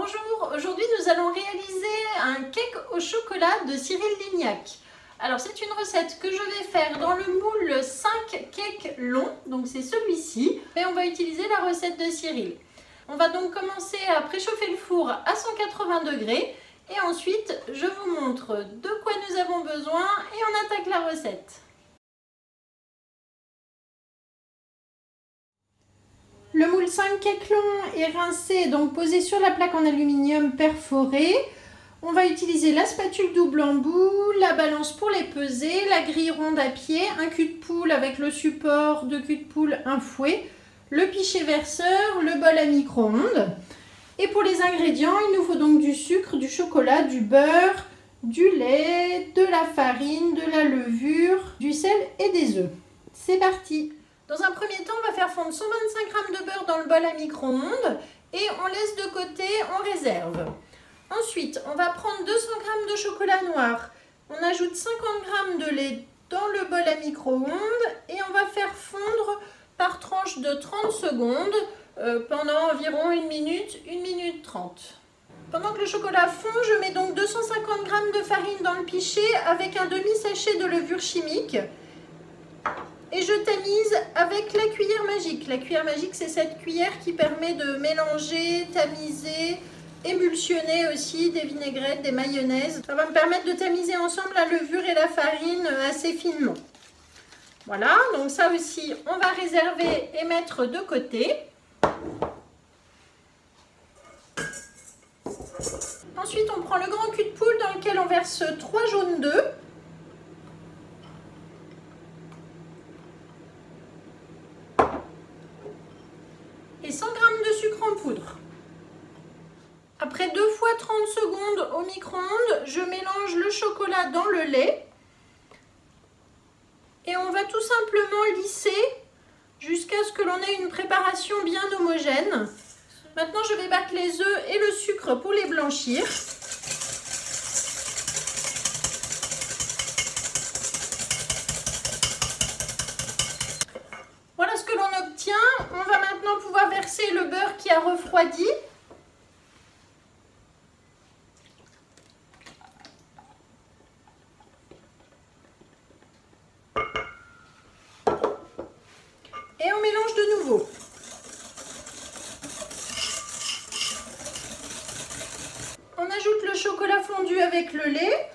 Bonjour, aujourd'hui nous allons réaliser un cake au chocolat de Cyril Lignac. Alors c'est une recette que je vais faire dans le moule 5 cakes longs, donc c'est celui-ci, mais on va utiliser la recette de Cyril. On va donc commencer à préchauffer le four à 180 degrés et ensuite je vous montre de quoi nous avons besoin et on attaque la recette. Le moule 5 cakes longs est rincé, donc posé sur la plaque en aluminium perforée. On va utiliser la spatule double embout, la balance pour les peser, la grille ronde à pied, un cul de poule avec le support de cul de poule, un fouet, le pichet verseur, le bol à micro-ondes. Et pour les ingrédients, il nous faut donc du sucre, du chocolat, du beurre, du lait, de la farine, de la levure, du sel et des œufs. C'est parti! Dans un premier temps, on va faire fondre 125 g de beurre dans le bol à micro-ondes et on laisse de côté, on réserve. Ensuite, on va prendre 200 g de chocolat noir. On ajoute 50 g de lait dans le bol à micro-ondes et on va faire fondre par tranche de 30 secondes pendant environ 1 minute 30. Pendant que le chocolat fond, je mets donc 250 g de farine dans le pichet avec un demi-sachet de levure chimique. Et je tamise avec la cuillère magique. La cuillère magique, c'est cette cuillère qui permet de mélanger, tamiser, émulsionner aussi des vinaigrettes, des mayonnaises. Ça va me permettre de tamiser ensemble la levure et la farine assez finement. Voilà, donc ça aussi, on va réserver et mettre de côté. Ensuite, on prend le grand cul de poule dans lequel on verse 3 jaunes d'œufs. Et 100 g de sucre en poudre. Après 2 fois 30 secondes au micro-ondes, je mélange le chocolat dans le lait. Et on va tout simplement lisser jusqu'à ce que l'on ait une préparation bien homogène. Maintenant, je vais battre les œufs et le sucre pour les blanchir. Voilà ce que l'on obtient. On va maintenant pouvoir verser le beurre qui a refroidi. Et on mélange de nouveau. On ajoute le chocolat fondu avec le lait.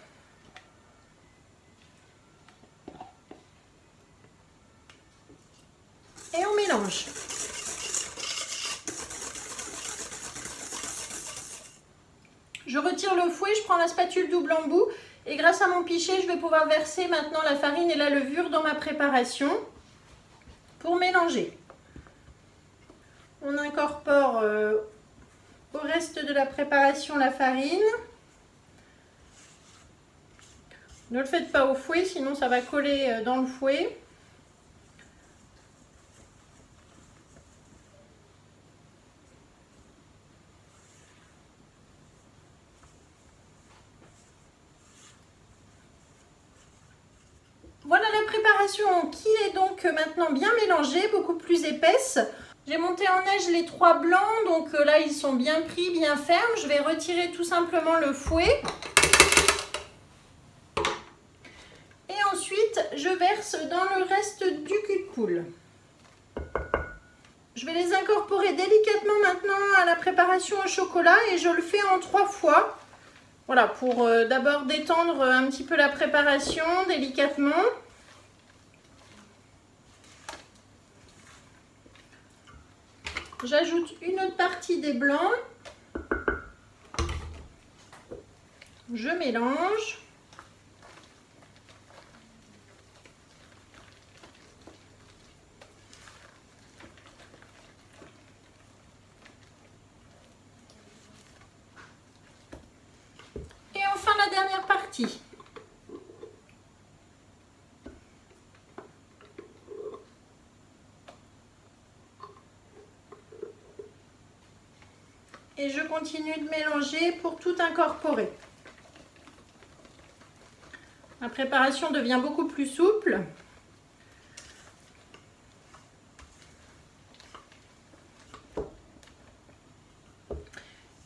Et on mélange. Je retire le fouet, je prends la spatule double embout et grâce à mon pichet, je vais pouvoir verser maintenant la farine et la levure dans ma préparation pour mélanger. On incorpore au reste de la préparation la farine. Ne le faites pas au fouet, sinon ça va coller dans le fouet. Voilà la préparation qui est donc maintenant bien mélangée, beaucoup plus épaisse. J'ai monté en neige les 3 blancs, donc là ils sont bien pris, bien fermes. Je vais retirer tout simplement le fouet. Et ensuite, je verse dans le reste du cul de poule. Je vais les incorporer délicatement maintenant à la préparation au chocolat et je le fais en 3 fois. Voilà, pour d'abord détendre un petit peu la préparation délicatement. J'ajoute une autre partie des blancs. Je mélange. Et enfin la dernière partie. Et je continue de mélanger pour tout incorporer. La préparation devient beaucoup plus souple.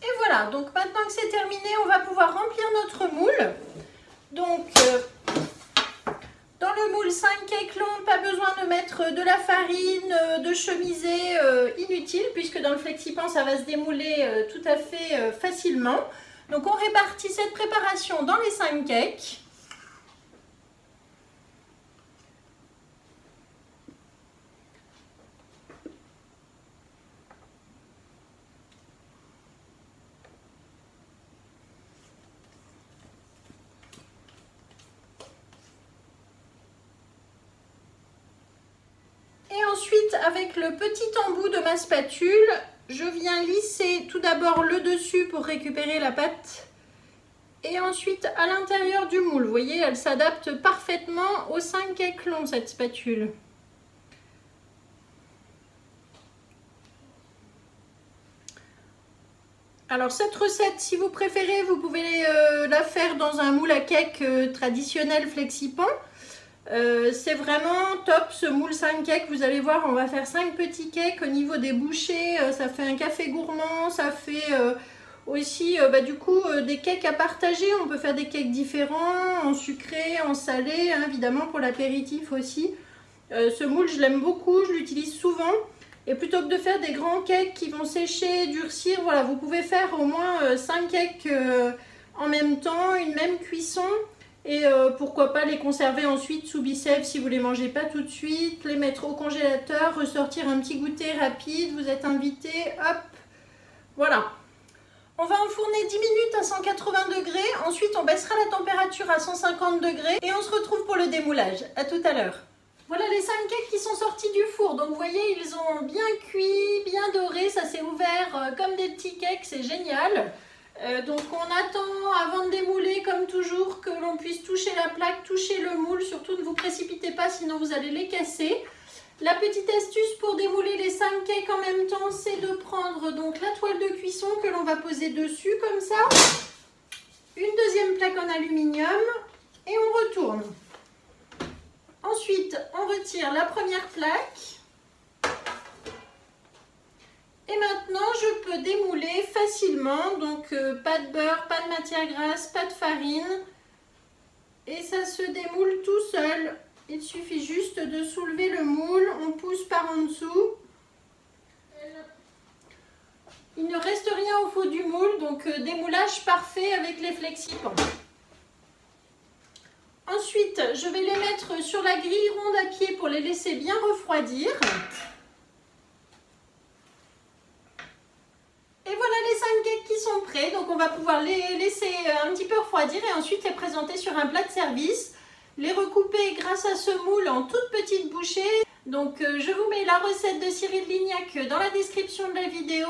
Et voilà. Voilà, donc maintenant que c'est terminé, on va pouvoir remplir notre moule. Donc, dans le moule 5 cakes longs, pas besoin de mettre de la farine, de chemiser inutile, puisque dans le FlexiPan, ça va se démouler tout à fait facilement. Donc, on répartit cette préparation dans les 5 cakes. Ensuite, avec le petit embout de ma spatule, je viens lisser tout d'abord le dessus pour récupérer la pâte et ensuite à l'intérieur du moule. Vous voyez, elle s'adapte parfaitement aux 5 cakes longs, cette spatule. Alors cette recette, si vous préférez, vous pouvez la faire dans un moule à cake traditionnel FlexiPan. C'est vraiment top ce moule 5 cakes. Vous allez voir, on va faire 5 petits cakes au niveau des bouchées. Ça fait un café gourmand, ça fait aussi du coup des cakes à partager. On peut faire des cakes différents, en sucré, en salé, hein, évidemment pour l'apéritif aussi. Ce moule, je l'aime beaucoup, je l'utilise souvent. Et plutôt que de faire des grands cakes qui vont sécher, durcir, voilà, vous pouvez faire au moins 5 cakes en même temps, une même cuisson. Et pourquoi pas les conserver ensuite sous biceps si vous ne les mangez pas tout de suite, les mettre au congélateur, ressortir un petit goûter rapide, vous êtes invité, hop, voilà. On va enfourner 10 minutes à 180 degrés, ensuite on baissera la température à 150 degrés et on se retrouve pour le démoulage. À tout à l'heure. Voilà les 5 cakes qui sont sortis du four, donc vous voyez ils ont bien cuit, bien doré, ça s'est ouvert comme des petits cakes, c'est génial. Donc on attend avant de démouler comme toujours que l'on puisse toucher la plaque, toucher le moule, surtout ne vous précipitez pas sinon vous allez les casser. La petite astuce pour démouler les 5 cakes en même temps, c'est de prendre donc la toile de cuisson que l'on va poser dessus comme ça, une deuxième plaque en aluminium et on retourne. Ensuite on retire la première plaque. Et maintenant, je peux démouler facilement, donc pas de beurre, pas de matière grasse, pas de farine. Et ça se démoule tout seul. Il suffit juste de soulever le moule, on pousse par en dessous. Il ne reste rien au fond du moule, donc démoulage parfait avec les FlexiPan. Ensuite, je vais les mettre sur la grille ronde à pied pour les laisser bien refroidir. Et voilà les 5 cakes qui sont prêts, donc on va pouvoir les laisser un petit peu refroidir et ensuite les présenter sur un plat de service. Les recouper grâce à ce moule en toutes petites bouchées. Donc je vous mets la recette de Cyril Lignac dans la description de la vidéo.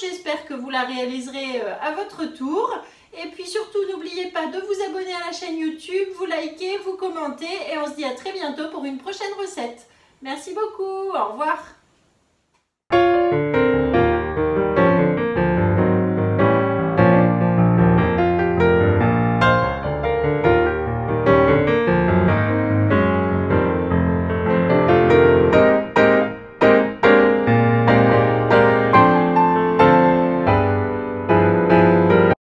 J'espère que vous la réaliserez à votre tour. Et puis surtout n'oubliez pas de vous abonner à la chaîne YouTube, vous likez, vous commentez et on se dit à très bientôt pour une prochaine recette. Merci beaucoup, au revoir.